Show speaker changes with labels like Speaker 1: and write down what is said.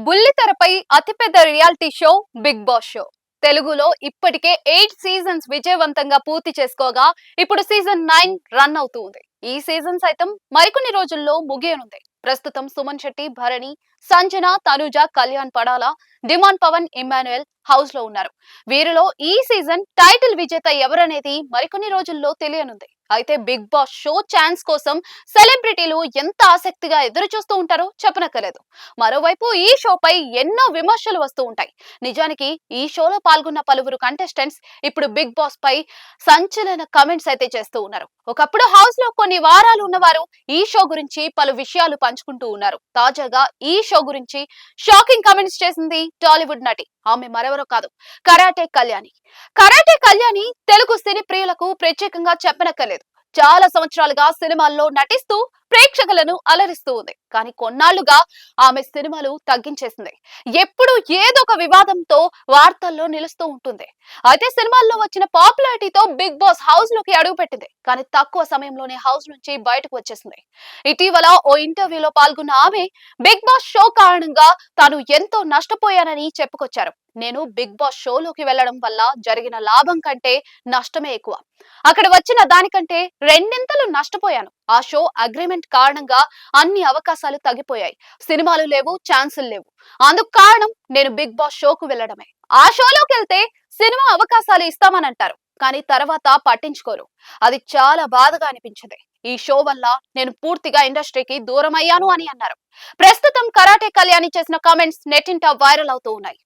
Speaker 1: బుల్లితెరపై అతిపెద్ద reality show Bigg Boss show. తెలుగులో ఇప్పటికే 8 సీజన్స్ విజయవంతంగా పూర్తి చేసుకోగా ఇప్పుడు సీజన్ 9 రన్ అవుతుంది. ఈ సీజన్ సైతం మరికొన్ని రోజుల్లో ముగియనుంది. ప్రస్తుతం సుమన్ శెట్టి, భరణి, సంజన, తనుజ, కళ్యాణ్ పడాల, డిమాండ్ పవన్, ఇమ్మాన్యుయల్ హౌస్ లో ఉన్నారు. వీరిలో ఈ సీజన్ టైటిల్ విజేత ఎవరనేది మరికొన్ని రోజుల్లో తెలియనుంది. అయితే బిగ్ బాస్ షో ఛాన్స్ కోసం సెలబ్రిటీలు ఎంత ఆసక్తిగా ఎదురు చూస్తూ ఉంటారో చెప్పనక్కర్లేదు. మరోవైపు ఈ షోపై ఎన్నో విమర్శలు వస్తూ ఉంటాయి. నిజానికి ఈ షోలో పాల్గొన్న పలువురు కంటెస్టెంట్స్ ఇప్పుడు బిగ్ బాస్ పై సంచలన కమెంట్స్ అయితే చేస్తూ ఉన్నారు. ఒకప్పుడు హౌస్ లో కొన్ని వారాలు ఉన్నవారు ఈ షో గురించి పలు విషయాలు పంచుకుంటూ ఉన్నారు. తాజాగా ఈ షో గురించి షాకింగ్ కమెంట్స్ చేసింది టాలీవుడ్ నటి. ఆమె మరెవరో కాదు, కరాటే కళ్యాణి. కరాటే కళ్యాణి తెలుగు సినీ ప్రియులకు ప్రత్యేకంగా చెప్పనక్కర్లేదు. చాలా సంవత్సరాలుగా సినిమాల్లో నటిస్తూ ప్రేక్షకులను అలరిస్తూ ఉంది. కానీ కొన్నాళ్లుగా ఆమె సినిమాలు తగ్గించేసింది. ఎప్పుడు ఏదో ఒక వివాదంతో వార్తల్లో నిలుస్తూ ఉంటుంది. అయితే సినిమాల్లో వచ్చిన పాపులారిటీతో బిగ్ బాస్ హౌస్ లోకి అడుగుపెట్టింది. కానీ తక్కువ సమయంలోనే హౌస్ నుంచి బయటకు వచ్చేసింది. ఇటీవల ఓ ఇంటర్వ్యూలో పాల్గొన్న ఆమె బిగ్ బాస్ షో కారణంగా తాను ఎంతో నష్టపోయానని చెప్పుకొచ్చారు. నేను బిగ్ బాస్ షోలోకి వెళ్లడం వల్ల జరిగిన లాభం కంటే నష్టమే ఎక్కువ. అక్కడ వచ్చిన దానికంటే రెండింతలు నష్టపోయాను. ఆ షో అగ్రిమెంట్ కారణంగా అన్ని అవకాశాలు తగ్గిపోయాయి. సినిమాలు లేవు, ఛాన్సులు లేవు. అందుకు కారణం నేను బిగ్ బాస్ షోకు వెళ్లడమే. ఆ షోలోకి వెళ్తే సినిమా అవకాశాలు ఇస్తామని అంటారు, కానీ తర్వాత పట్టించుకోరు. అది చాలా బాధగా అనిపించింది. ఈ షో వల్ల నేను పూర్తిగా ఇండస్ట్రీకి దూరం అయ్యాను అని అన్నారు. ప్రస్తుతం కరాటే కళ్యాణి చేసిన కామెంట్స్ నెట్టింట వైరల్ అవుతూ ఉన్నాయి.